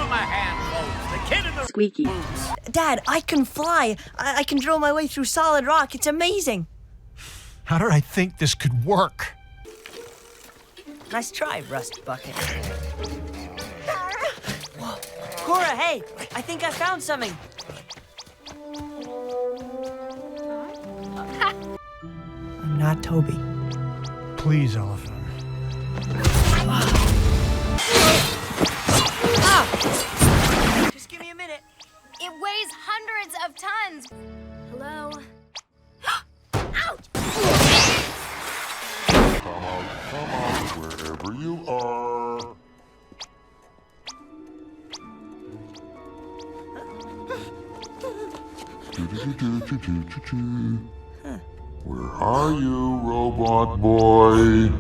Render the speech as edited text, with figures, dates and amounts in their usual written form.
him a hand, folks. The kid in the Squeaky. boots. Dad, I can fly. I can drill my way through solid rock. It's amazing. How did I think this could work? Nice try, Rust Bucket. Whoa. Cora, hey, I think I found something. I'm not Toby. Please, Elephant. Just give me a minute. It weighs hundreds of tons. Hello? Ouch! Come out, wherever you are. Where are you, robot boy?